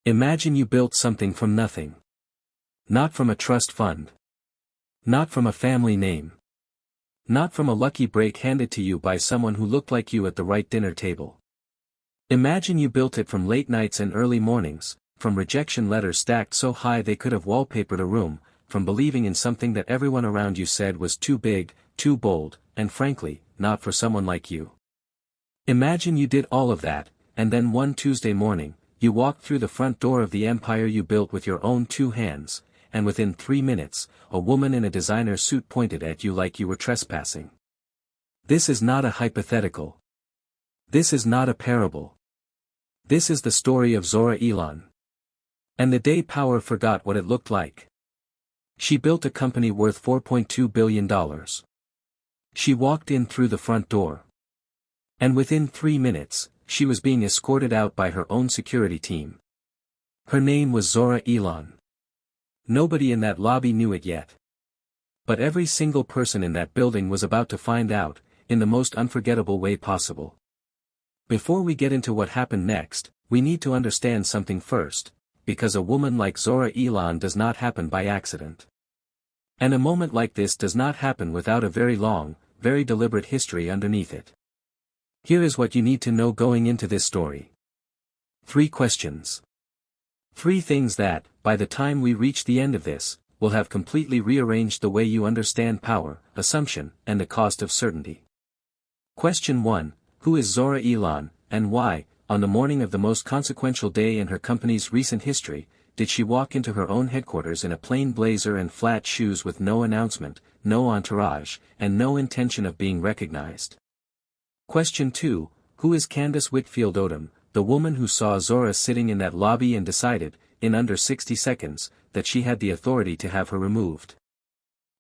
Imagine you built something from nothing. Not from a trust fund. Not from a family name. Not from a lucky break handed to you by someone who looked like you at the right dinner table. Imagine you built it from late nights and early mornings, from rejection letters stacked so high they could have wallpapered a room, from believing in something that everyone around you said was too big, too bold, and frankly, not for someone like you. Imagine you did all of that, and then one Tuesday morning, you walked through the front door of the empire you built with your own 2 hands, and within 3 minutes, a woman in a designer suit pointed at you like you were trespassing. This is not a hypothetical. This is not a parable. This is the story of Zora Elon. And the day power forgot what it looked like. She built a company worth $4.2 billion. She walked in through the front door. And within 3 minutes, she was being escorted out by her own security team. Her name was Zora Elon. Nobody in that lobby knew it yet. But every single person in that building was about to find out, in the most unforgettable way possible. Before we get into what happened next, we need to understand something first, because a woman like Zora Elon does not happen by accident. And a moment like this does not happen without a very long, very deliberate history underneath it. Here is what you need to know going into this story. 3 questions. 3 things that, by the time we reach the end of this, will have completely rearranged the way you understand power, assumption, and the cost of certainty. Question 1. Who is Zora Elon, and why, on the morning of the most consequential day in her company's recent history, did she walk into her own headquarters in a plain blazer and flat shoes with no announcement, no entourage, and no intention of being recognized? Question 2. Who is Candace Whitfield-Odom, the woman who saw Zora sitting in that lobby and decided, in under 60 seconds, that she had the authority to have her removed?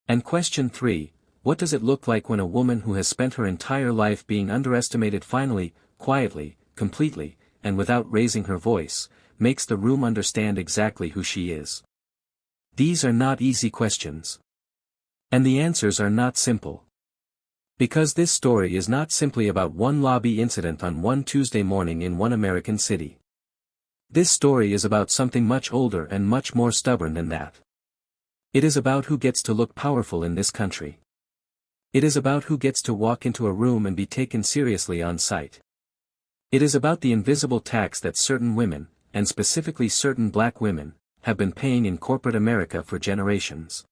And question 3. What does it look like when a woman who has spent her entire life being underestimated finally, quietly, completely, and without raising her voice, makes the room understand exactly who she is? These are not easy questions. And the answers are not simple. Because this story is not simply about one lobby incident on one Tuesday morning in one American city. This story is about something much older and much more stubborn than that. It is about who gets to look powerful in this country. It is about who gets to walk into a room and be taken seriously on sight. It is about the invisible tax that certain women, and specifically certain black women, have been paying in corporate America for generations.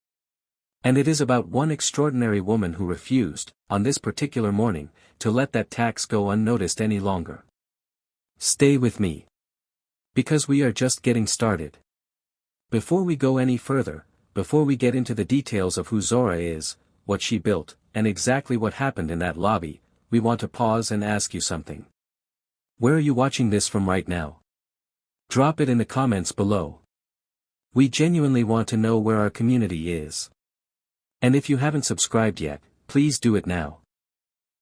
And it is about one extraordinary woman who refused, on this particular morning, to let that tax go unnoticed any longer. Stay with me. Because we are just getting started. Before we go any further, before we get into the details of who Zora is, what she built, and exactly what happened in that lobby, we want to pause and ask you something. Where are you watching this from right now? Drop it in the comments below. We genuinely want to know where our community is. And if you haven't subscribed yet, please do it now.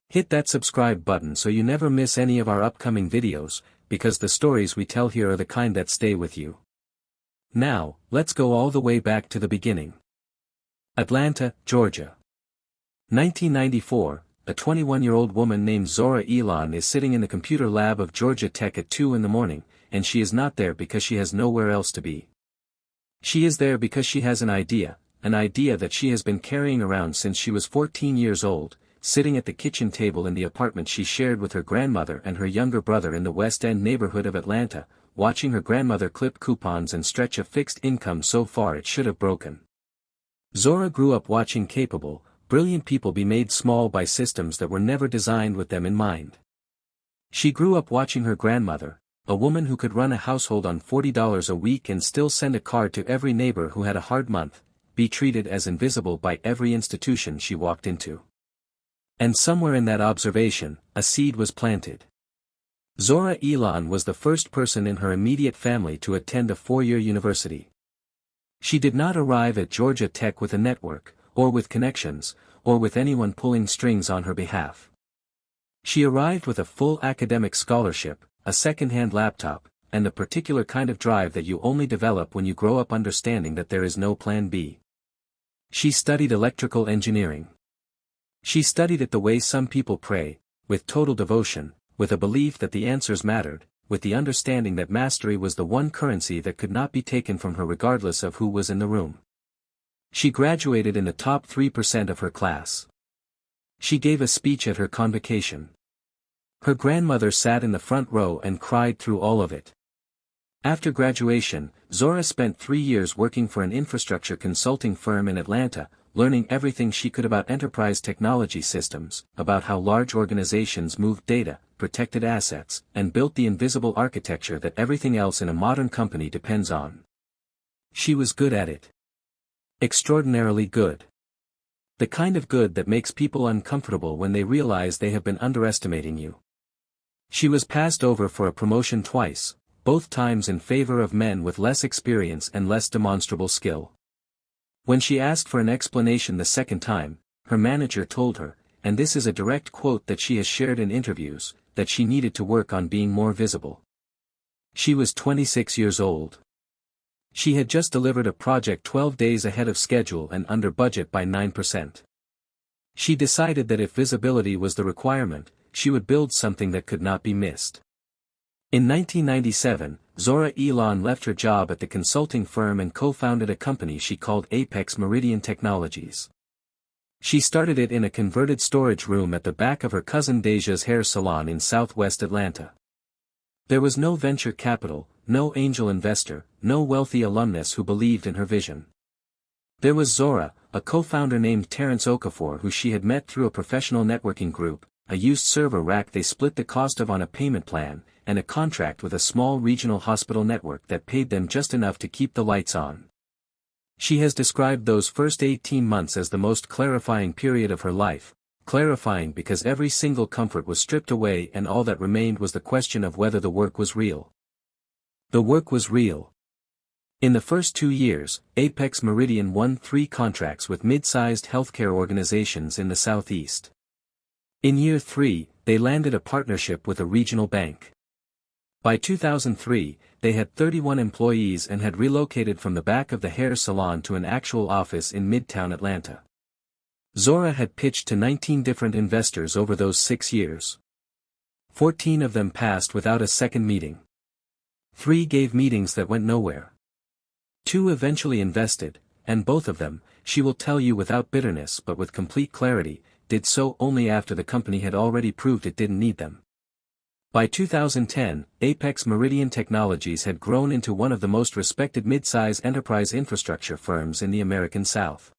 Hit that subscribe button so you never miss any of our upcoming videos, because the stories we tell here are the kind that stay with you. Now, let's go all the way back to the beginning. Atlanta, Georgia. 1994, a 21-year-old woman named Zora Elon is sitting in the computer lab of Georgia Tech at 2 in the morning, and she is not there because she has nowhere else to be. She is there because she has an idea that she has been carrying around since she was 14 years old, sitting at the kitchen table in the apartment she shared with her grandmother and her younger brother in the West End neighborhood of Atlanta, watching her grandmother clip coupons and stretch a fixed income so far it should have broken. Zora grew up watching capable, brilliant people be made small by systems that were never designed with them in mind. She grew up watching her grandmother, a woman who could run a household on $40 a week and still send a card to every neighbor who had a hard month, be treated as invisible by every institution she walked into. And somewhere in that observation, a seed was planted. Zora Elon was the first person in her immediate family to attend a 4-year university. She did not arrive at Georgia Tech with a network, or with connections, or with anyone pulling strings on her behalf. She arrived with a full academic scholarship, a second-hand laptop, and the particular kind of drive that you only develop when you grow up understanding that there is no plan B. She studied electrical engineering. She studied it the way some people pray, with total devotion, with a belief that the answers mattered, with the understanding that mastery was the one currency that could not be taken from her regardless of who was in the room. She graduated in the top 3% of her class. She gave a speech at her convocation. Her grandmother sat in the front row and cried through all of it. After graduation, Zora spent 3 years working for an infrastructure consulting firm in Atlanta, learning everything she could about enterprise technology systems, about how large organizations moved data, protected assets, and built the invisible architecture that everything else in a modern company depends on. She was good at it. Extraordinarily good. The kind of good that makes people uncomfortable when they realize they have been underestimating you. She was passed over for a promotion twice, both times in favor of men with less experience and less demonstrable skill. When she asked for an explanation the second time, her manager told her, and this is a direct quote that she has shared in interviews, that she needed to work on being more visible. She was 26 years old. She had just delivered a project 12 days ahead of schedule and under budget by 9%. She decided that if visibility was the requirement, she would build something that could not be missed. In 1997, Zora-Elon left her job at the consulting firm and co-founded a company she called Meridian Technologies. She started it in a converted storage room at the back of her cousin Deja's hair salon in southwest Atlanta. There was no venture capital, no angel investor, no wealthy alumnus who believed in her vision. There was Zora, a co-founder named Terrence Okafor who she had met through a professional networking group, a used server rack they split the cost of on a payment plan, and a contract with a small regional hospital network that paid them just enough to keep the lights on. She has described those first 18 months as the most clarifying period of her life, clarifying because every single comfort was stripped away and all that remained was the question of whether the work was real. The work was real. In the first 2 years, Meridian won 3 contracts with mid-sized healthcare organizations in the Southeast. In year 3, they landed a partnership with a regional bank. By 2003, they had 31 employees and had relocated from the back of the hair salon to an actual office in Midtown Atlanta. Zora had pitched to 19 different investors over those 6 years. 14 of them passed without a second meeting. 3 gave meetings that went nowhere. 2 eventually invested, and both of them, she will tell you without bitterness but with complete clarity, did so only after the company had already proved it didn't need them. By 2010, Meridian Technologies had grown into one of the most respected mid-size enterprise infrastructure firms in the American South.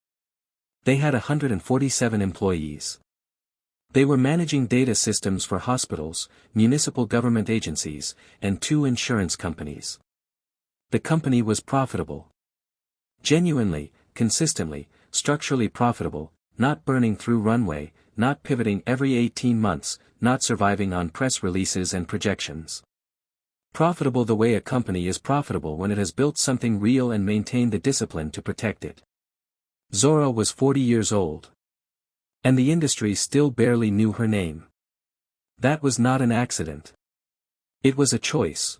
They had 147 employees. They were managing data systems for hospitals, municipal government agencies, and 2 insurance companies. The company was profitable. Genuinely, consistently, structurally profitable, not burning through runway, not pivoting every 18 months, not surviving on press releases and projections. Profitable the way a company is profitable when it has built something real and maintained the discipline to protect it. Zora was 40 years old. And the industry still barely knew her name. That was not an accident. It was a choice.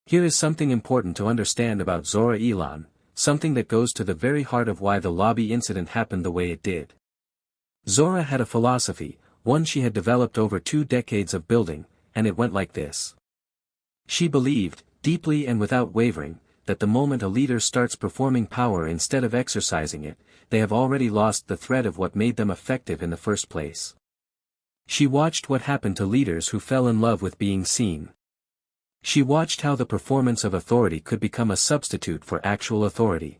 Here is something important to understand about Zora-Elon, something that goes to the very heart of why the lobby incident happened the way it did. Zora had a philosophy, one she had developed over 2 decades of building, and it went like this. She believed, deeply and without wavering, that the moment a leader starts performing power instead of exercising it, they have already lost the thread of what made them effective in the first place. She watched what happened to leaders who fell in love with being seen. She watched how the performance of authority could become a substitute for actual authority.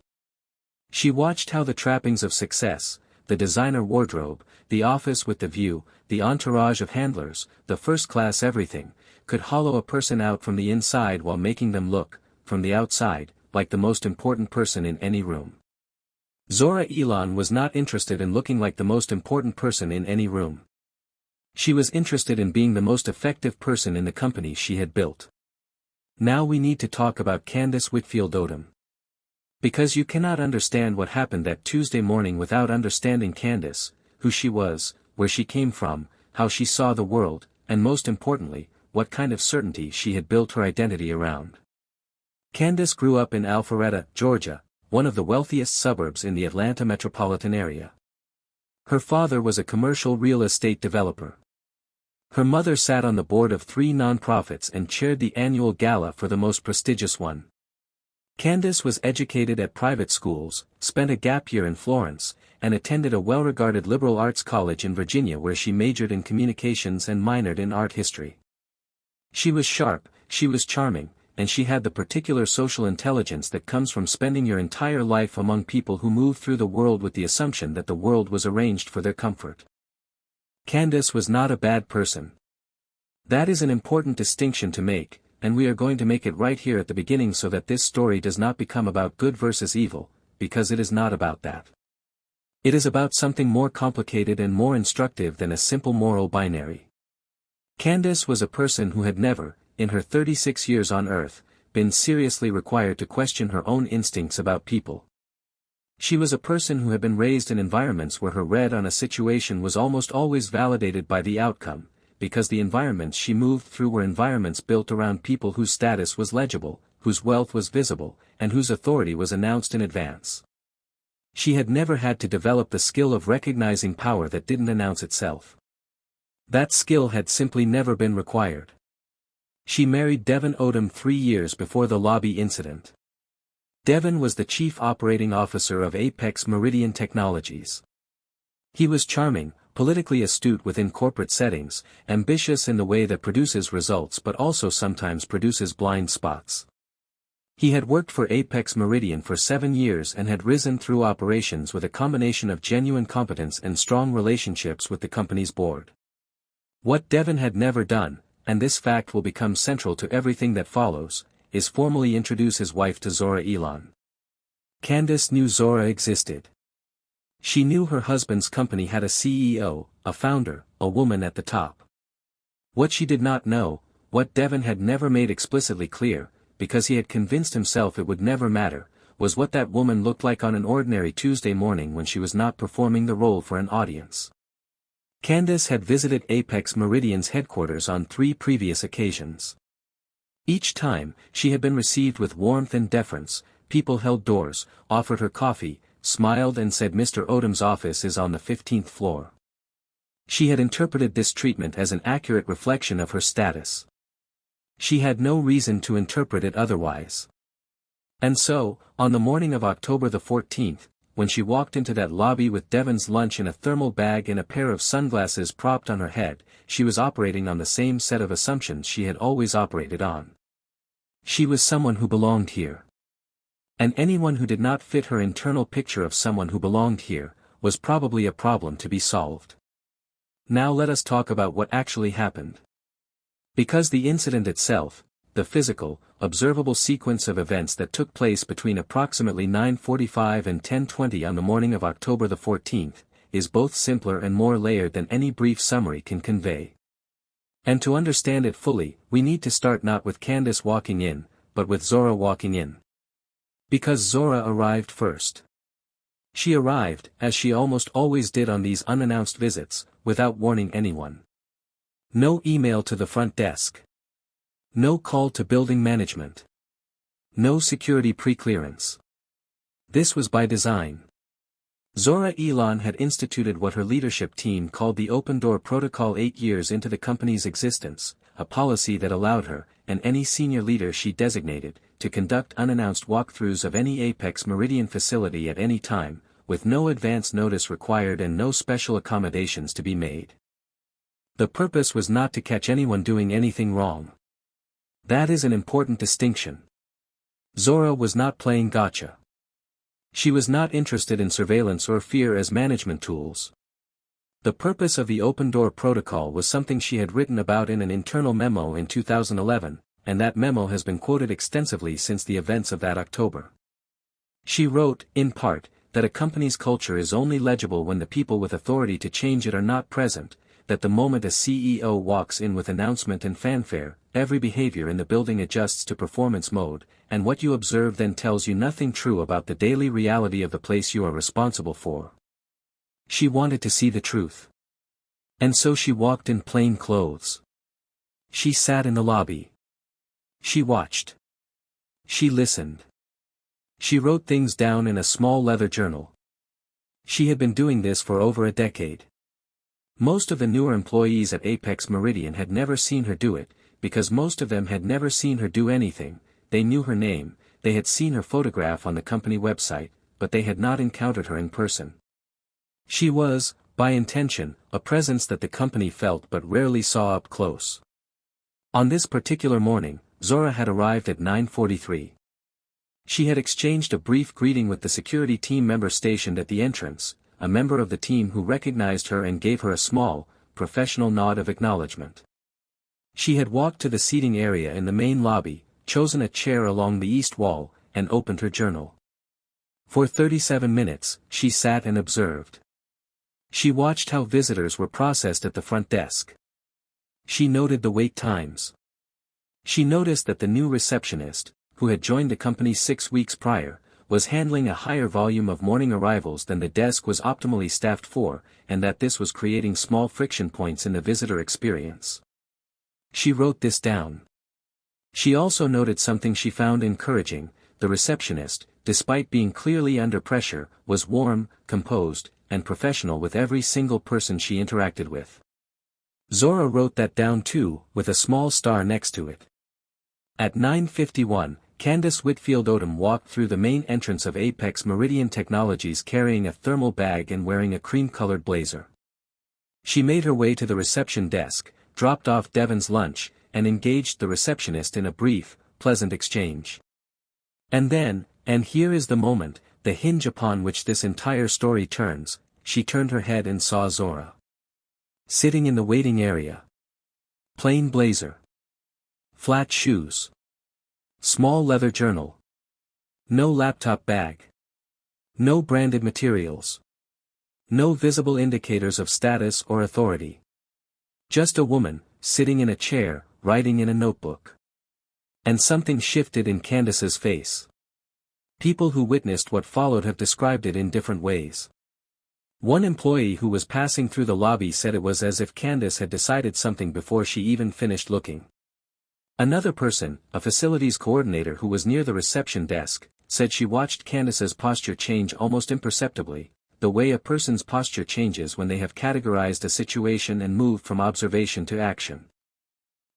She watched how the trappings of success, the designer wardrobe, the office with the view, the entourage of handlers, the first-class everything, could hollow a person out from the inside while making them look, from the outside, like the most important person in any room. Zora-Elon was not interested in looking like the most important person in any room. She was interested in being the most effective person in the company she had built. Now we need to talk about Candace Whitfield-Odom. Because you cannot understand what happened that Tuesday morning without understanding Candace, who she was, where she came from, how she saw the world, and most importantly, what kind of certainty she had built her identity around. Candace grew up in Alpharetta, Georgia, one of the wealthiest suburbs in the Atlanta metropolitan area. Her father was a commercial real estate developer. Her mother sat on the board of 3 nonprofits and chaired the annual gala for the most prestigious one. Candace was educated at private schools, spent a gap year in Florence, and attended a well-regarded liberal arts college in Virginia where she majored in communications and minored in art history. She was sharp, she was charming, and she had the particular social intelligence that comes from spending your entire life among people who move through the world with the assumption that the world was arranged for their comfort. Candace was not a bad person. That is an important distinction to make, and we are going to make it right here at the beginning so that this story does not become about good versus evil, because it is not about that. It is about something more complicated and more instructive than a simple moral binary. Candace was a person who had never, in her 36 years on Earth, been seriously required to question her own instincts about people. She was a person who had been raised in environments where her read on a situation was almost always validated by the outcome, because the environments she moved through were environments built around people whose status was legible, whose wealth was visible, and whose authority was announced in advance. She had never had to develop the skill of recognizing power that didn't announce itself. That skill had simply never been required. She married Devon Odom 3 years before the lobby incident. Devon was the chief operating officer of Apex Meridian Technologies. He was charming, politically astute within corporate settings, ambitious in the way that produces results but also sometimes produces blind spots. He had worked for Apex Meridian for 7 years and had risen through operations with a combination of genuine competence and strong relationships with the company's board. What Devon had never done, and this fact will become central to everything that follows, is formally introduce his wife to Zora Elon. Candace knew Zora existed. She knew her husband's company had a CEO, a founder, a woman at the top. What she did not know, what Devon had never made explicitly clear, because he had convinced himself it would never matter, was what that woman looked like on an ordinary Tuesday morning when she was not performing the role for an audience. Candace had visited Apex Meridian's headquarters on 3 previous occasions. Each time, she had been received with warmth and deference, people held doors, offered her coffee, smiled and said Mr. Odom's office is on the 15th floor. She had interpreted this treatment as an accurate reflection of her status. She had no reason to interpret it otherwise. And so, on the morning of October the 14th, when she walked into that lobby with Devon's lunch in a thermal bag and a pair of sunglasses propped on her head, she was operating on the same set of assumptions she had always operated on. She was someone who belonged here. And anyone who did not fit her internal picture of someone who belonged here, was probably a problem to be solved. Now let us talk about what actually happened. Because the incident itself, the physical, observable sequence of events that took place between approximately 9:45 and 10:20 on the morning of October the 14th, is both simpler and more layered than any brief summary can convey. And to understand it fully, we need to start not with Candace walking in, but with Zora walking in. Because Zora arrived first. She arrived, as she almost always did on these unannounced visits, without warning anyone. No email to the front desk. No call to building management. No security pre-clearance. This was by design. Zora Elon had instituted what her leadership team called the Open Door Protocol 8 years into the company's existence, a policy that allowed her, and any senior leader she designated, to conduct unannounced walkthroughs of any Apex Meridian facility at any time, with no advance notice required and no special accommodations to be made. The purpose was not to catch anyone doing anything wrong. That is an important distinction. Zora was not playing gotcha. She was not interested in surveillance or fear as management tools. The purpose of the Open Door Protocol was something she had written about in an internal memo in 2011, and that memo has been quoted extensively since the events of that October. She wrote, in part, that a company's culture is only legible when the people with authority to change it are not present, that the moment a CEO walks in with announcement and fanfare, every behavior in the building adjusts to performance mode, and what you observe then tells you nothing true about the daily reality of the place you are responsible for. She wanted to see the truth. And so she walked in plain clothes. She sat in the lobby. She watched. She listened. She wrote things down in a small leather journal. She had been doing this for over a decade. Most of the newer employees at Apex Meridian had never seen her do it, because most of them had never seen her do anything. They knew her name, they had seen her photograph on the company website, but they had not encountered her in person. She was, by intention, a presence that the company felt but rarely saw up close. On this particular morning, Zora had arrived at 9:43. She had exchanged a brief greeting with the security team member stationed at the entrance, a member of the team who recognized her and gave her a small, professional nod of acknowledgement. She had walked to the seating area in the main lobby, chosen a chair along the east wall, and opened her journal. For 37 minutes, she sat and observed. She watched how visitors were processed at the front desk. She noted the wait times. She noticed that the new receptionist, who had joined the company 6 weeks prior, was handling a higher volume of morning arrivals than the desk was optimally staffed for, and that this was creating small friction points in the visitor experience. She wrote this down. She also noted something she found encouraging: the receptionist, despite being clearly under pressure, was warm, composed, and professional with every single person she interacted with. Zora wrote that down too, with a small star next to it. At 9:51, Candace Whitfield-Odom walked through the main entrance of Apex Meridian Technologies carrying a thermal bag and wearing a cream-colored blazer. She made her way to the reception desk, dropped off Devon's lunch, and engaged the receptionist in a brief, pleasant exchange. And then, and here is the moment, the hinge upon which this entire story turns, she turned her head and saw Zora. Sitting in the waiting area. Plain blazer. Flat shoes. Small leather journal. No laptop bag. No branded materials. No visible indicators of status or authority. Just a woman, sitting in a chair, writing in a notebook. And something shifted in Candace's face. People who witnessed what followed have described it in different ways. One employee who was passing through the lobby said it was as if Candace had decided something before she even finished looking. Another person, a facilities coordinator who was near the reception desk, said she watched Candace's posture change almost imperceptibly, the way a person's posture changes when they have categorized a situation and moved from observation to action.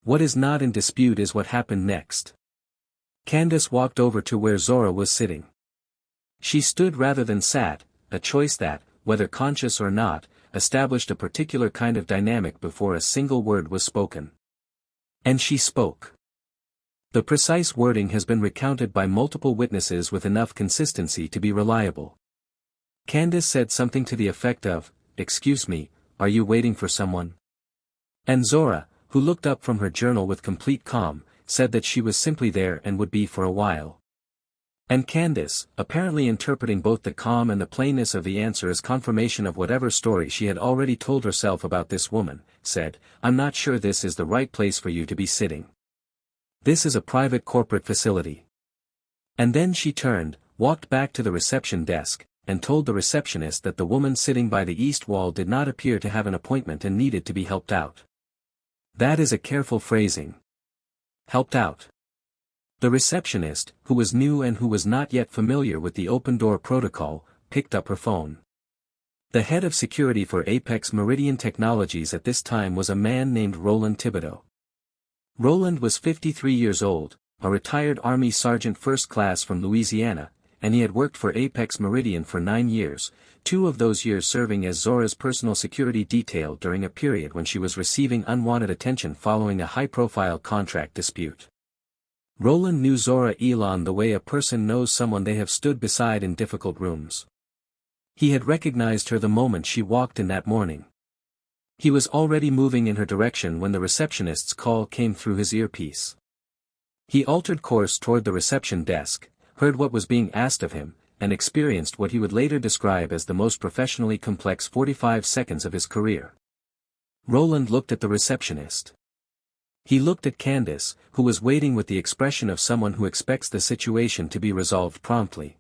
What is not in dispute is what happened next. Candace walked over to where Zora was sitting. She stood rather than sat, a choice that, whether conscious or not, established a particular kind of dynamic before a single word was spoken. And she spoke. The precise wording has been recounted by multiple witnesses with enough consistency to be reliable. Candace said something to the effect of, "Excuse me, are you waiting for someone?" And Zora, who looked up from her journal with complete calm, said that she was simply there and would be for a while. And Candace, apparently interpreting both the calm and the plainness of the answer as confirmation of whatever story she had already told herself about this woman, said, "I'm not sure this is the right place for you to be sitting. This is a private corporate facility." And then she turned, walked back to the reception desk, and told the receptionist that the woman sitting by the east wall did not appear to have an appointment and needed to be helped out. That is a careful phrasing. Helped out. The receptionist, who was new and who was not yet familiar with the open-door protocol, picked up her phone. The head of security for Apex Meridian Technologies at this time was a man named Roland Thibodaux. Roland was 53 years old, a retired Army Sergeant First Class from Louisiana, and he had worked for Apex Meridian for 9 years, 2 of those years serving as Zora's personal security detail during a period when she was receiving unwanted attention following a high-profile contract dispute. Roland knew Zora Elon the way a person knows someone they have stood beside in difficult rooms. He had recognized her the moment she walked in that morning. He was already moving in her direction when the receptionist's call came through his earpiece. He altered course toward the reception desk, heard what was being asked of him, and experienced what he would later describe as the most professionally complex 45 seconds of his career. Roland looked at the receptionist. He looked at Candace, who was waiting with the expression of someone who expects the situation to be resolved promptly.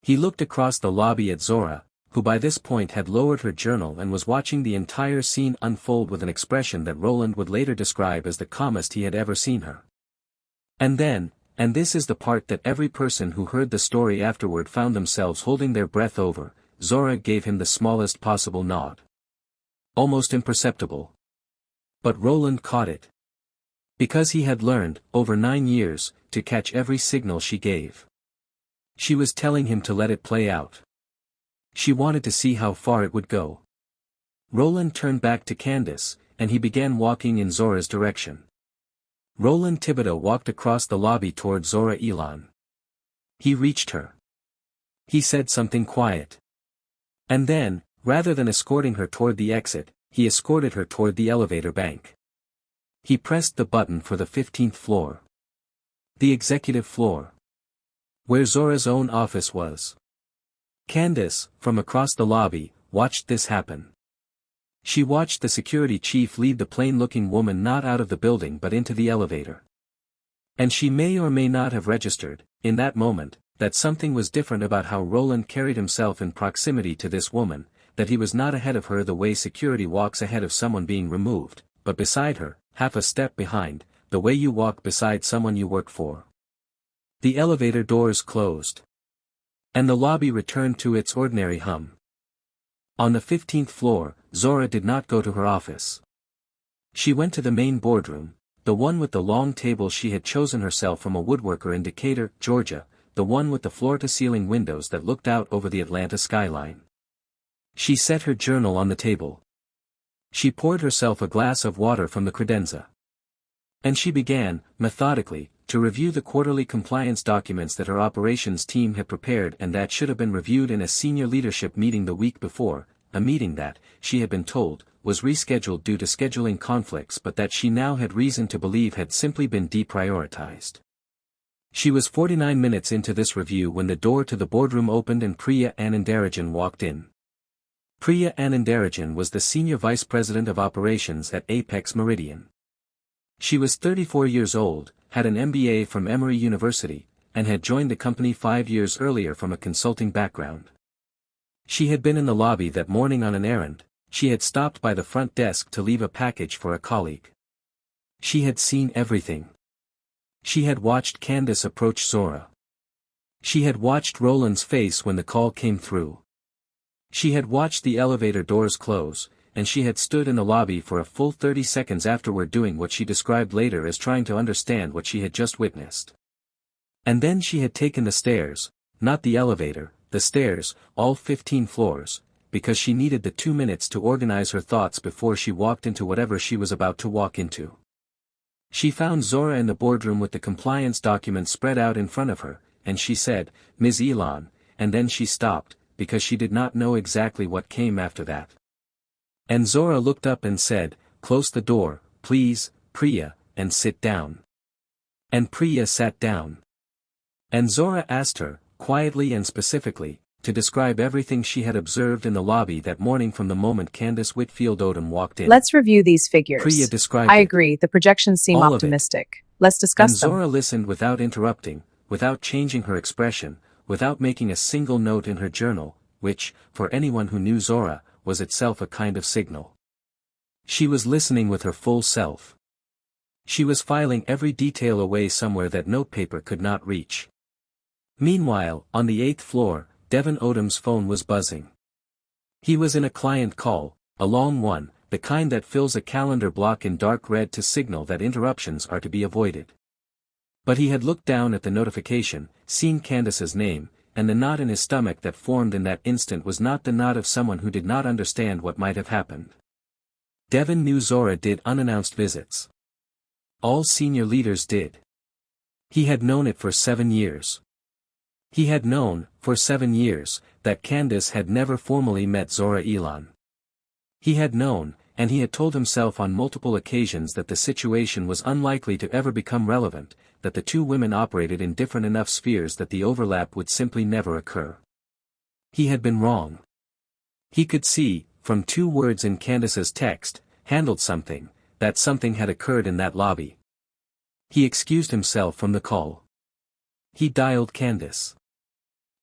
He looked across the lobby at Zora, who by this point had lowered her journal and was watching the entire scene unfold with an expression that Roland would later describe as the calmest he had ever seen her. And then, and this is the part that every person who heard the story afterward found themselves holding their breath over, Zora gave him the smallest possible nod. almost imperceptible. But Roland caught it. Because he had learned, over 9 years, to catch every signal she gave. She was telling him to let it play out. She wanted to see how far it would go. Roland turned back to Candace, and he began walking in Zora's direction. Roland Thibodaux walked across the lobby toward Zora Elon. He reached her. He said something quiet. And then, rather than escorting her toward the exit, he escorted her toward the elevator bank. He pressed the button for the 15th floor. The executive floor. Where Zora's own office was. Candace, from across the lobby, watched this happen. She watched the security chief lead the plain-looking woman not out of the building but into the elevator. And she may or may not have registered, in that moment, that something was different about how Roland carried himself in proximity to this woman, that he was not ahead of her the way security walks ahead of someone being removed, but beside her, half a step behind, the way you walk beside someone you work for. The elevator doors closed. And the lobby returned to its ordinary hum. On the 15th floor, Zora did not go to her office. She went to the main boardroom, the one with the long table she had chosen herself from a woodworker in Decatur, Georgia, the one with the floor-to-ceiling windows that looked out over the Atlanta skyline. She set her journal on the table. She poured herself a glass of water from the credenza. And she began, methodically, to review the quarterly compliance documents that her operations team had prepared and that should have been reviewed in a senior leadership meeting the week before, a meeting that, she had been told, was rescheduled due to scheduling conflicts but that she now had reason to believe had simply been deprioritized. She was 49 minutes into this review when the door to the boardroom opened and Priya Anandarajan walked in. Priya Anandarajan was the senior vice president of operations at Apex Meridian. She was 34 years old, had an MBA from Emory University, and had joined the company 5 years earlier from a consulting background. She had been in the lobby that morning on an errand. She had stopped by the front desk to leave a package for a colleague. She had seen everything. She had watched Candace approach Zora. She had watched Roland's face when the call came through. She had watched the elevator doors close, and she had stood in the lobby for a full 30 seconds afterward doing what she described later as trying to understand what she had just witnessed. And then she had taken the stairs, not the elevator, the stairs, all 15 floors, because she needed the 2 minutes to organize her thoughts before she walked into whatever she was about to walk into. She found Zora in the boardroom with the compliance documents spread out in front of her, and she said, "Ms. Elon," and then she stopped, because she did not know exactly what came after that. And Zora looked up and said, "Close the door, please, Priya, and sit down." And Priya sat down. And Zora asked her, quietly and specifically, to describe everything she had observed in the lobby that morning from the moment Candace Whitfield-Odom walked in. Let's review these figures. Priya described I it. agree, the projections seem All of it. optimistic. Let's discuss And them. Zora listened without interrupting, without changing her expression, without making a single note in her journal, which, for anyone who knew Zora, was itself a kind of signal. She was listening with her full self. She was filing every detail away somewhere that notepaper could not reach. Meanwhile, on the 8th floor, Devon Odom's phone was buzzing. He was in a client call, a long one, the kind that fills a calendar block in dark red to signal that interruptions are to be avoided. But he had looked down at the notification, seen Candace's name, and the knot in his stomach that formed in that instant was not the knot of someone who did not understand what might have happened. Devon knew Zora did unannounced visits. All senior leaders did. He had known it for 7 years. He had known, for 7 years, that Candace had never formally met Zora Elon. He had known, and he had told himself on multiple occasions that the situation was unlikely to ever become relevant, that the two women operated in different enough spheres that the overlap would simply never occur. He had been wrong. He could see, from 2 words in Candace's text, "handled something," that something had occurred in that lobby. He excused himself from the call. He dialed Candace.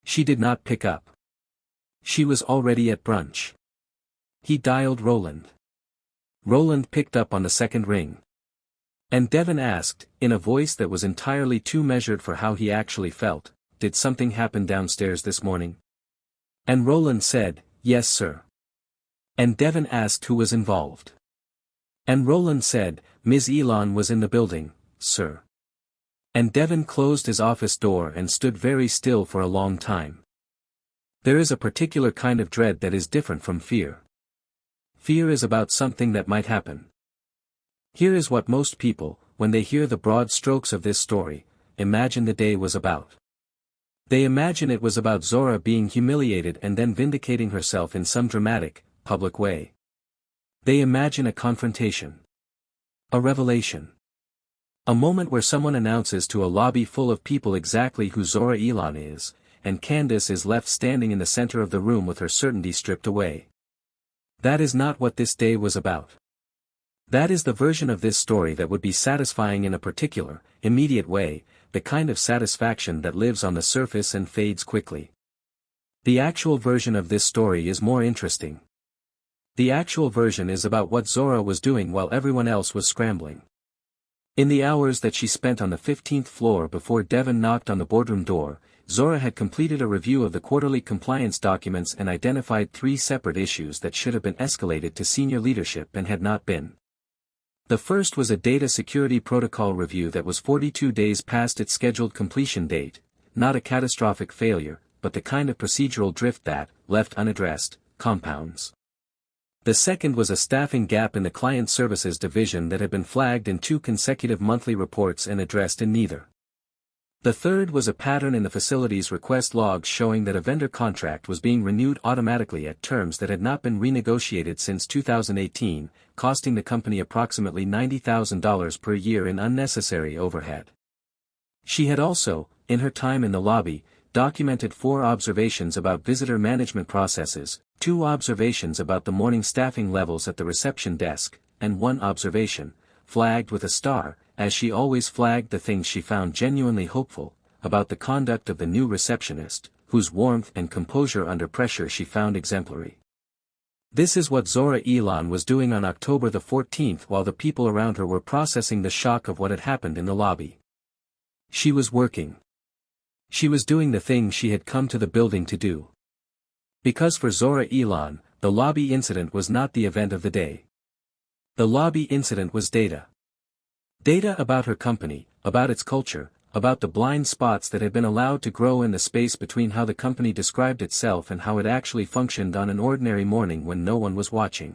She did not pick up. She was already at brunch. He dialed Roland. Roland picked up on the second ring. And Devon asked, in a voice that was entirely too measured for how he actually felt, "Did something happen downstairs this morning?" And Roland said, "Yes, sir." And Devon asked who was involved. And Roland said, Ms. Elon was in the building, sir. And Devon closed his office door and stood very still for a long time. There is a particular kind of dread that is different from fear. Fear is about something that might happen. Here is what most people, when they hear the broad strokes of this story, imagine the day was about. They imagine it was about Zora being humiliated and then vindicating herself in some dramatic, public way. They imagine a confrontation. A revelation. A moment where someone announces to a lobby full of people exactly who Zora Elon is, and Candace is left standing in the center of the room with her certainty stripped away. That is not what this day was about. That is the version of this story that would be satisfying in a particular, immediate way, the kind of satisfaction that lives on the surface and fades quickly. The actual version of this story is more interesting. The actual version is about what Zora was doing while everyone else was scrambling. In the hours that she spent on the 15th floor before Devon knocked on the boardroom door, Zora had completed a review of the quarterly compliance documents and identified 3 separate issues that should have been escalated to senior leadership and had not been. The first was a data security protocol review that was 42 days past its scheduled completion date, not a catastrophic failure, but the kind of procedural drift that, left unaddressed, compounds. The second was a staffing gap in the client services division that had been flagged in 2 consecutive monthly reports and addressed in neither. The third was a pattern in the facility's request logs showing that a vendor contract was being renewed automatically at terms that had not been renegotiated since 2018, costing the company approximately $90,000 per year in unnecessary overhead. She had also, in her time in the lobby, documented 4 observations about visitor management processes, 2 observations about the morning staffing levels at the reception desk, and 1 observation, flagged with a star, as she always flagged the things she found genuinely hopeful, about the conduct of the new receptionist, whose warmth and composure under pressure she found exemplary. This is what Zora Elon was doing on October the 14th while the people around her were processing the shock of what had happened in the lobby. She was working. She was doing the thing she had come to the building to do. Because for Zora Elon, the lobby incident was not the event of the day. The lobby incident was data. Data about her company, about its culture, about the blind spots that had been allowed to grow in the space between how the company described itself and how it actually functioned on an ordinary morning when no one was watching.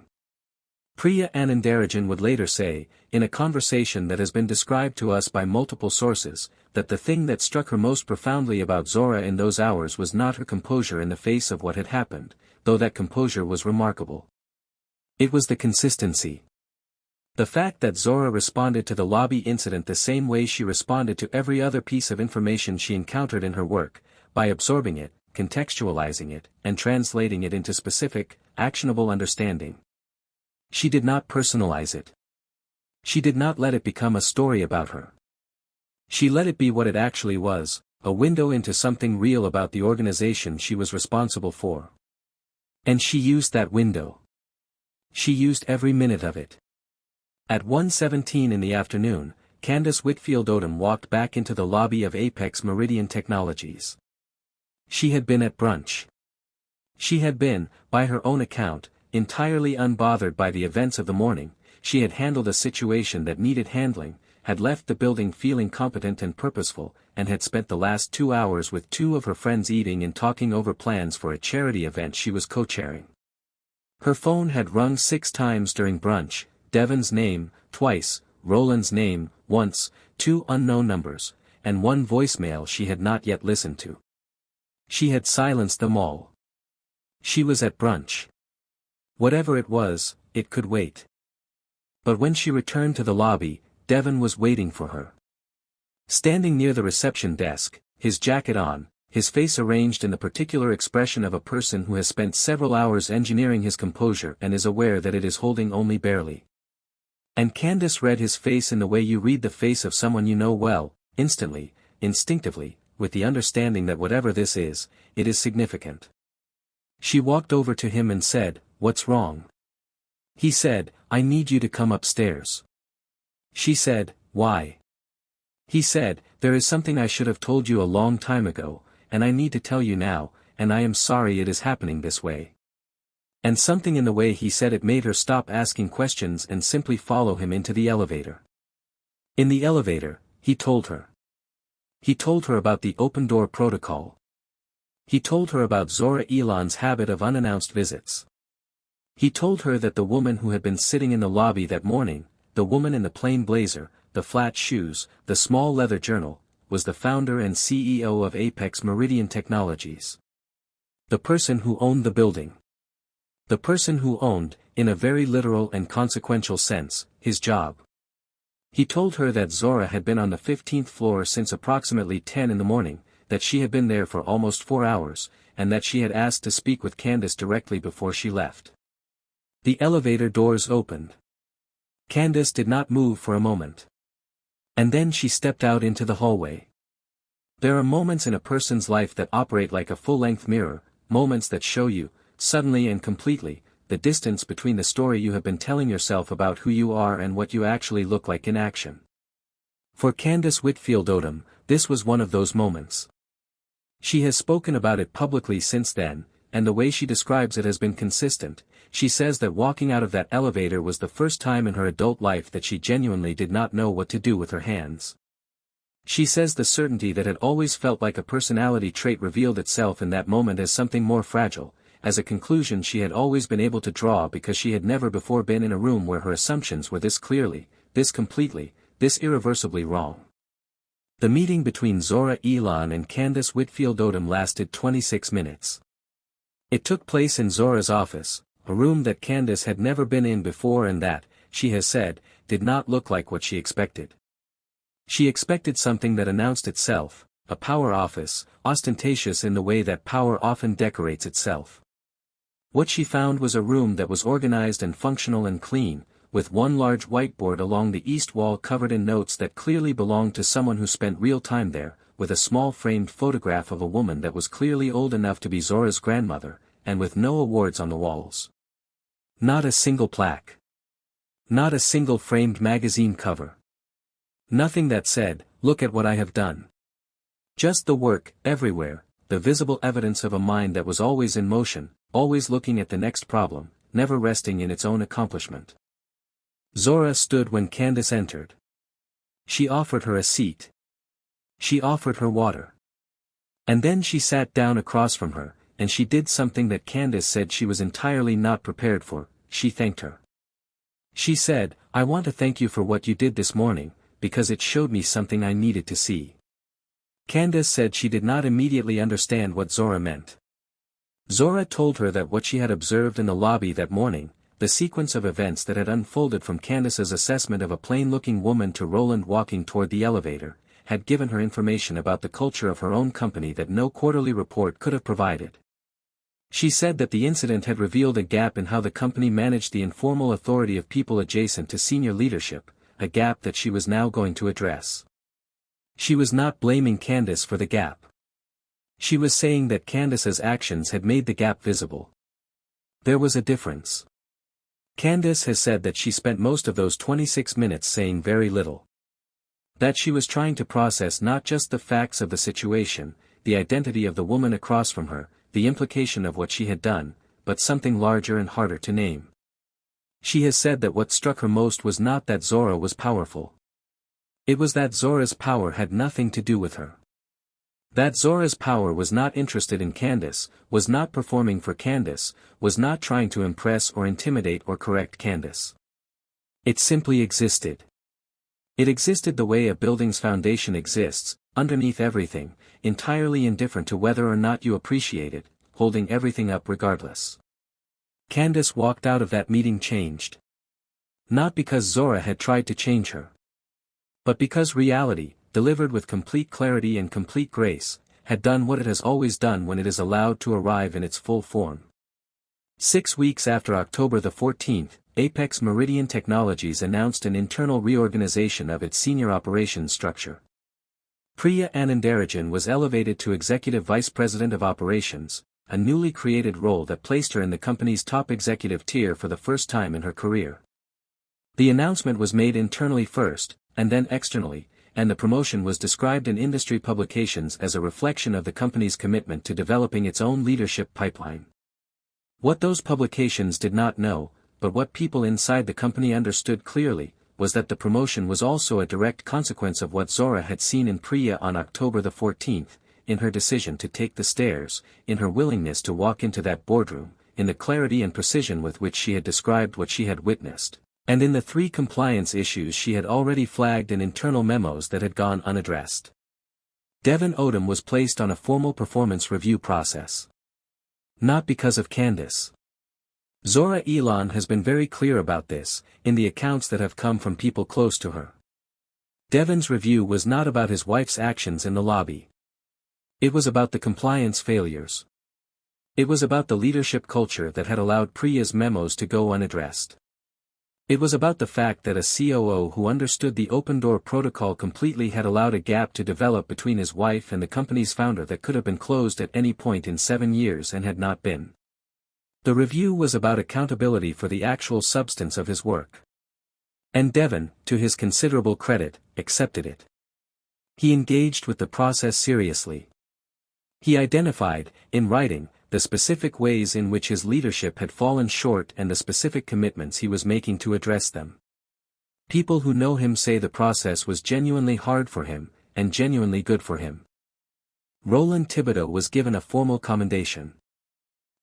Priya Anandarajan would later say, in a conversation that has been described to us by multiple sources, that the thing that struck her most profoundly about Zora in those hours was not her composure in the face of what had happened, though that composure was remarkable. It was the consistency. The fact that Zora responded to the lobby incident the same way she responded to every other piece of information she encountered in her work, by absorbing it, contextualizing it, and translating it into specific, actionable understanding. She did not personalize it. She did not let it become a story about her. She let it be what it actually was, a window into something real about the organization she was responsible for. And she used that window. She used every minute of it. At 1:17 in the afternoon, Candace Whitfield-Odom walked back into the lobby of Apex Meridian Technologies. She had been at brunch. She had been, by her own account, entirely unbothered by the events of the morning. She had handled a situation that needed handling, had left the building feeling competent and purposeful, and had spent the last 2 hours with 2 of her friends eating and talking over plans for a charity event she was co-chairing. Her phone had rung 6 times during brunch, Devon's name, twice, Roland's name, once, 2 unknown numbers, and 1 voicemail she had not yet listened to. She had silenced them all. She was at brunch. Whatever it was, it could wait. But when she returned to the lobby, Devon was waiting for her. Standing near the reception desk, his jacket on, his face arranged in the particular expression of a person who has spent several hours engineering his composure and is aware that it is holding only barely. And Candace read his face in the way you read the face of someone you know well, instantly, instinctively, with the understanding that whatever this is, it is significant. She walked over to him and said, "What's wrong?" He said, "I need you to come upstairs." She said, "Why?" He said, "There is something I should have told you a long time ago, and I need to tell you now, and I am sorry it is happening this way." And something in the way he said it made her stop asking questions and simply follow him into the elevator. In the elevator, he told her. He told her about the open-door protocol. He told her about Zora Elon's habit of unannounced visits. He told her that the woman who had been sitting in the lobby that morning, the woman in the plain blazer, the flat shoes, the small leather journal, was the founder and CEO of Apex Meridian Technologies. The person who owned the building. The person who owned, in a very literal and consequential sense, his job. He told her that Zora had been on the 15th floor since approximately 10 in the morning, that she had been there for almost 4 hours, and that she had asked to speak with Candace directly before she left. The elevator doors opened. Candace did not move for a moment. And then she stepped out into the hallway. There are moments in a person's life that operate like a full-length mirror, moments that show you, suddenly and completely, the distance between the story you have been telling yourself about who you are and what you actually look like in action. For Candace Whitfield-Odom, this was one of those moments. She has spoken about it publicly since then, and the way she describes it has been consistent. She says that walking out of that elevator was the first time in her adult life that she genuinely did not know what to do with her hands. She says the certainty that had always felt like a personality trait revealed itself in that moment as something more fragile, as a conclusion she had always been able to draw because she had never before been in a room where her assumptions were this clearly, this completely, this irreversibly wrong. The meeting between Zora Elon and Candace Whitfield-Odom lasted 26 minutes. It took place in Zora's office, a room that Candace had never been in before and that, she has said, did not look like what she expected. She expected something that announced itself, a power office, ostentatious in the way that power often decorates itself. What she found was a room that was organized and functional and clean, with one large whiteboard along the east wall covered in notes that clearly belonged to someone who spent real time there, with a small framed photograph of a woman that was clearly old enough to be Zora's grandmother, and with no awards on the walls. Not a single plaque. Not a single framed magazine cover. Nothing that said, "Look at what I have done." Just the work, everywhere, the visible evidence of a mind that was always in motion, always looking at the next problem, never resting in its own accomplishment. Zora stood when Candace entered. She offered her a seat. She offered her water. And then she sat down across from her, and she did something that Candace said she was entirely not prepared for. She thanked her. She said, "I want to thank you for what you did this morning, because it showed me something I needed to see." Candace said she did not immediately understand what Zora meant. Zora told her that what she had observed in the lobby that morning, the sequence of events that had unfolded from Candace's assessment of a plain-looking woman to Roland walking toward the elevator, had given her information about the culture of her own company that no quarterly report could have provided. She said that the incident had revealed a gap in how the company managed the informal authority of people adjacent to senior leadership, a gap that she was now going to address. She was not blaming Candace for the gap. She was saying that Candace's actions had made the gap visible. There was a difference. Candace has said that she spent most of those 26 minutes saying very little. That she was trying to process not just the facts of the situation, the identity of the woman across from her, the implication of what she had done, but something larger and harder to name. She has said that what struck her most was not that Zora was powerful. It was that Zora's power had nothing to do with her. That Zora's power was not interested in Candace, was not performing for Candace, was not trying to impress or intimidate or correct Candace. It simply existed. It existed the way a building's foundation exists, underneath everything, entirely indifferent to whether or not you appreciate it, holding everything up regardless. Candace walked out of that meeting changed. Not because Zora had tried to change her. But because reality, delivered with complete clarity and complete grace, had done what it has always done when it is allowed to arrive in its full form. 6 weeks after October the 14th, Apex Meridian Technologies announced an internal reorganization of its senior operations structure. Priya Anandarajan was elevated to Executive Vice President of Operations, a newly created role that placed her in the company's top executive tier for the first time in her career. The announcement was made internally first, and then externally, and the promotion was described in industry publications as a reflection of the company's commitment to developing its own leadership pipeline. What those publications did not know, but what people inside the company understood clearly, was that the promotion was also a direct consequence of what Zora had seen in Priya on October the 14th, in her decision to take the stairs, in her willingness to walk into that boardroom, in the clarity and precision with which she had described what she had witnessed, and in the 3 compliance issues she had already flagged in internal memos that had gone unaddressed. Devon Odom was placed on a formal performance review process. Not because of Candace. Zora Elon has been very clear about this, in the accounts that have come from people close to her. Devon's review was not about his wife's actions in the lobby. It was about the compliance failures. It was about the leadership culture that had allowed Priya's memos to go unaddressed. It was about the fact that a COO who understood the open-door protocol completely had allowed a gap to develop between his wife and the company's founder that could have been closed at any point in 7 years and had not been. The review was about accountability for the actual substance of his work. And Devon, to his considerable credit, accepted it. He engaged with the process seriously. He identified, in writing, the specific ways in which his leadership had fallen short and the specific commitments he was making to address them. People who know him say the process was genuinely hard for him, and genuinely good for him. Roland Thibodaux was given a formal commendation.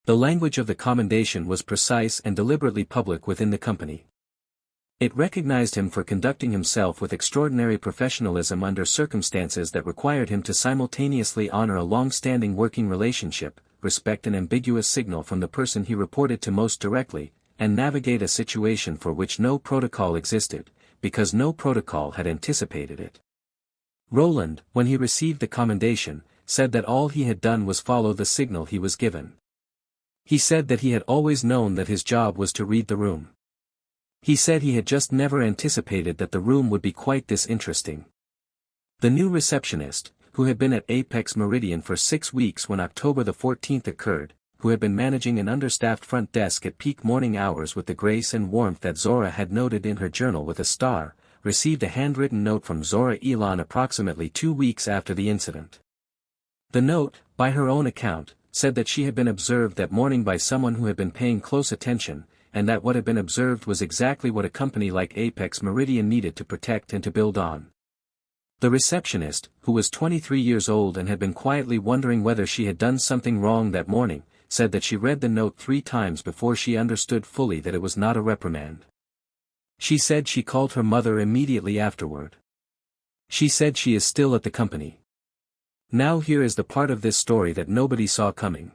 The language of the commendation was precise and deliberately public within the company. It recognized him for conducting himself with extraordinary professionalism under circumstances that required him to simultaneously honor a long-standing working relationship, respect an ambiguous signal from the person he reported to most directly, and navigate a situation for which no protocol existed, because no protocol had anticipated it. Roland, when he received the commendation, said that all he had done was follow the signal he was given. He said that he had always known that his job was to read the room. He said he had just never anticipated that the room would be quite this interesting. The new receptionist, who had been at Apex Meridian for 6 weeks when October the 14th occurred, who had been managing an understaffed front desk at peak morning hours with the grace and warmth that Zora had noted in her journal with a star, received a handwritten note from Zora Elon approximately 2 weeks after the incident. The note, by her own account, said that she had been observed that morning by someone who had been paying close attention, and that what had been observed was exactly what a company like Apex Meridian needed to protect and to build on. The receptionist, who was 23 years old and had been quietly wondering whether she had done something wrong that morning, said that she read the note 3 times before she understood fully that it was not a reprimand. She said she called her mother immediately afterward. She said she is still at the company. Now here is the part of this story that nobody saw coming.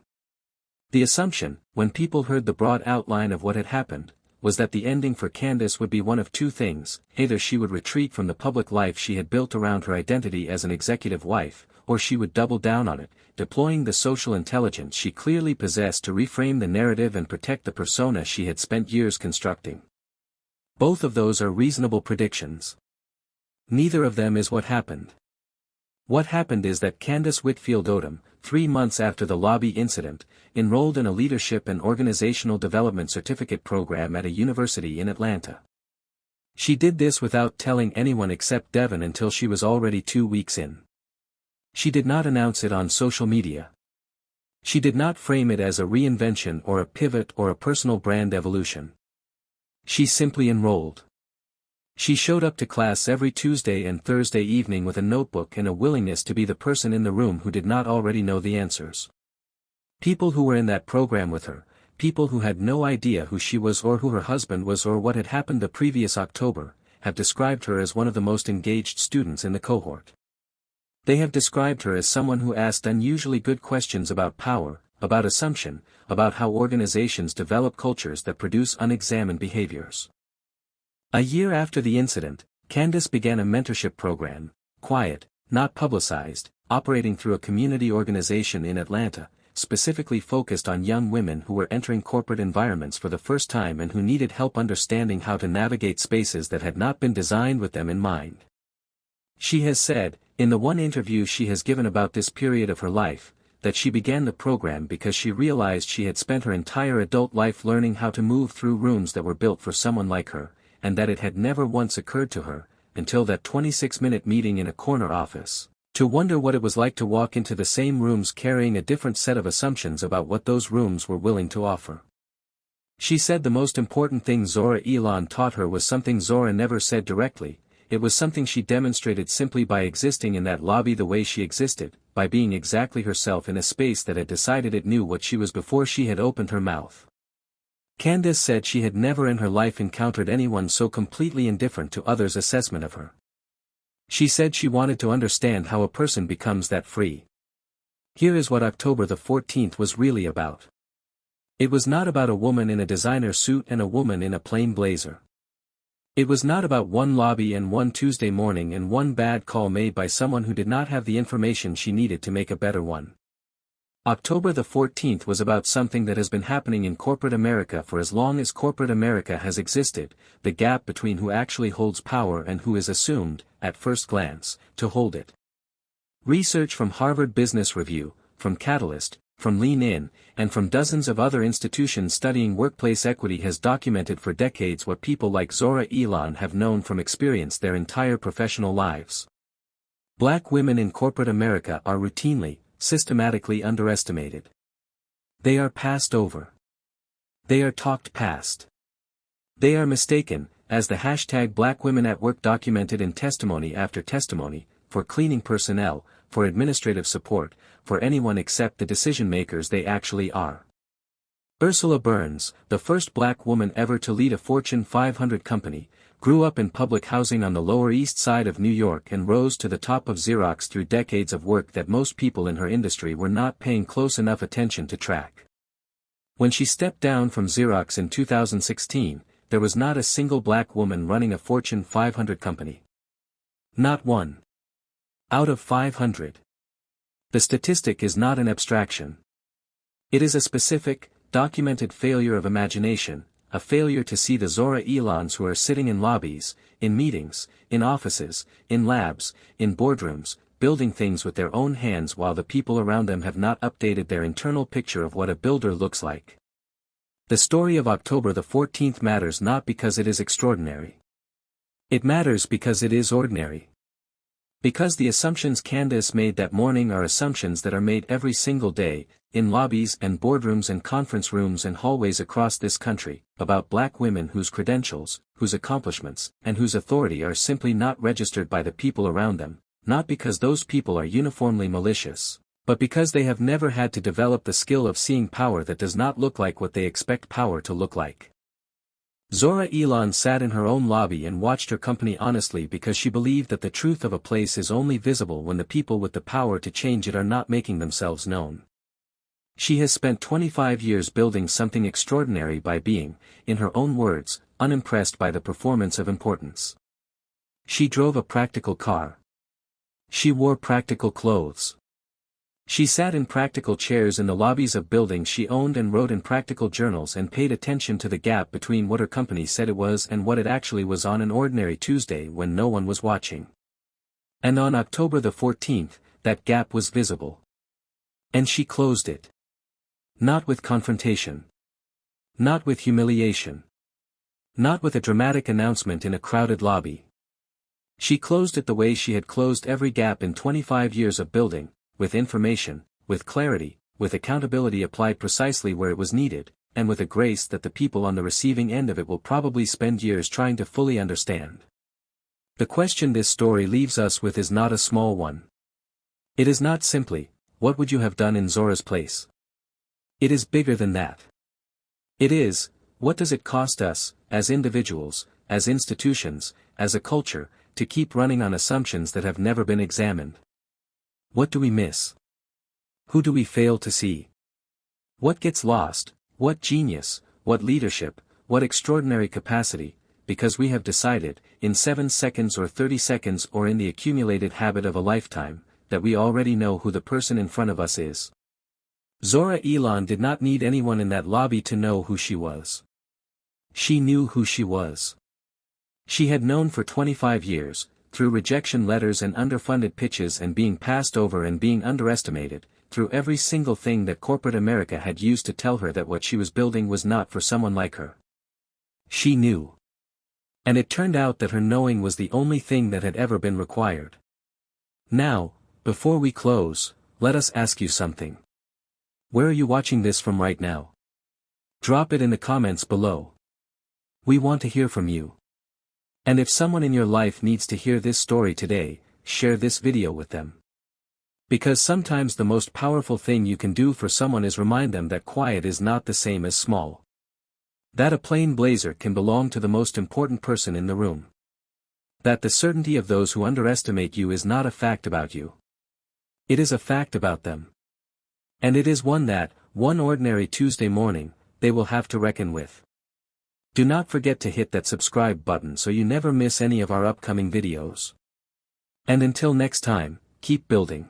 The assumption, when people heard the broad outline of what had happened, was that the ending for Candace would be one of 2 things: either she would retreat from the public life she had built around her identity as an executive wife, or she would double down on it, deploying the social intelligence she clearly possessed to reframe the narrative and protect the persona she had spent years constructing. Both of those are reasonable predictions. Neither of them is what happened. What happened is that Candace Whitfield-Odom, 3 months after the lobby incident, enrolled in a leadership and organizational development certificate program at a university in Atlanta. She did this without telling anyone except Devon until she was already 2 weeks in. She did not announce it on social media. She did not frame it as a reinvention or a pivot or a personal brand evolution. She simply enrolled. She showed up to class every Tuesday and Thursday evening with a notebook and a willingness to be the person in the room who did not already know the answers. People who were in that program with her, people who had no idea who she was or who her husband was or what had happened the previous October, have described her as one of the most engaged students in the cohort. They have described her as someone who asked unusually good questions about power, about assumption, about how organizations develop cultures that produce unexamined behaviors. A year after the incident, Candace began a mentorship program, quiet, not publicized, operating through a community organization in Atlanta, specifically focused on young women who were entering corporate environments for the first time and who needed help understanding how to navigate spaces that had not been designed with them in mind. She has said, in the one interview she has given about this period of her life, that she began the program because she realized she had spent her entire adult life learning how to move through rooms that were built for someone like her, and that it had never once occurred to her, until that 26-minute meeting in a corner office, to wonder what it was like to walk into the same rooms carrying a different set of assumptions about what those rooms were willing to offer. She said the most important thing Zora Elon taught her was something Zora never said directly. It was something she demonstrated simply by existing in that lobby the way she existed, by being exactly herself in a space that had decided it knew what she was before she had opened her mouth. Candace said she had never in her life encountered anyone so completely indifferent to others' assessment of her. She said she wanted to understand how a person becomes that free. Here is what October the 14th was really about. It was not about a woman in a designer suit and a woman in a plain blazer. It was not about one lobby and one Tuesday morning and one bad call made by someone who did not have the information she needed to make a better one. October the 14th was about something that has been happening in corporate America for as long as corporate America has existed, the gap between who actually holds power and who is assumed, at first glance, to hold it. Research from Harvard Business Review, from Catalyst, from Lean In, and from dozens of other institutions studying workplace equity has documented for decades what people like Zora Elon have known from experience their entire professional lives. Black women in corporate America are routinely, systematically underestimated. They are passed over. They are talked past. They are mistaken, as the hashtag Black Women at Work documented in testimony after testimony, for cleaning personnel, for administrative support, for anyone except the decision-makers they actually are. Ursula Burns, the first black woman ever to lead a Fortune 500 company, grew up in public housing on the Lower East Side of New York and rose to the top of Xerox through decades of work that most people in her industry were not paying close enough attention to track. When she stepped down from Xerox in 2016, there was not a single black woman running a Fortune 500 company. Not one. Out of 500. The statistic is not an abstraction. It is a specific, documented failure of imagination, a failure to see the Zora Elons who are sitting in lobbies, in meetings, in offices, in labs, in boardrooms, building things with their own hands while the people around them have not updated their internal picture of what a builder looks like. The story of October the 14th matters not because it is extraordinary. It matters because it is ordinary. Because the assumptions Candace made that morning are assumptions that are made every single day, in lobbies and boardrooms and conference rooms and hallways across this country, about black women whose credentials, whose accomplishments, and whose authority are simply not registered by the people around them, not because those people are uniformly malicious, but because they have never had to develop the skill of seeing power that does not look like what they expect power to look like. Zora Elon sat in her own lobby and watched her company honestly because she believed that the truth of a place is only visible when the people with the power to change it are not making themselves known. She has spent 25 years building something extraordinary by being, in her own words, unimpressed by the performance of importance. She drove a practical car. She wore practical clothes. She sat in practical chairs in the lobbies of buildings she owned and wrote in practical journals and paid attention to the gap between what her company said it was and what it actually was on an ordinary Tuesday when no one was watching. And on October the 14th, that gap was visible. And she closed it. Not with confrontation. Not with humiliation. Not with a dramatic announcement in a crowded lobby. She closed it the way she had closed every gap in 25 years of building, with information, with clarity, with accountability applied precisely where it was needed, and with a grace that the people on the receiving end of it will probably spend years trying to fully understand. The question this story leaves us with is not a small one. It is not simply, what would you have done in Zora's place? It is bigger than that. It is, what does it cost us, as individuals, as institutions, as a culture, to keep running on assumptions that have never been examined? What do we miss? Who do we fail to see? What gets lost, what genius, what leadership, what extraordinary capacity, because we have decided, in 7 seconds or 30 seconds or in the accumulated habit of a lifetime, that we already know who the person in front of us is. Zora Elon did not need anyone in that lobby to know who she was. She knew who she was. She had known for 25 years, through rejection letters and underfunded pitches and being passed over and being underestimated, through every single thing that corporate America had used to tell her that what she was building was not for someone like her. She knew. And it turned out that her knowing was the only thing that had ever been required. Now, before we close, let us ask you something. Where are you watching this from right now? Drop it in the comments below. We want to hear from you. And if someone in your life needs to hear this story today, share this video with them. Because sometimes the most powerful thing you can do for someone is remind them that quiet is not the same as small. That a plain blazer can belong to the most important person in the room. That the certainty of those who underestimate you is not a fact about you. It is a fact about them. And it is one that, one ordinary Tuesday morning, they will have to reckon with. Do not forget to hit that subscribe button so you never miss any of our upcoming videos. And until next time, keep building.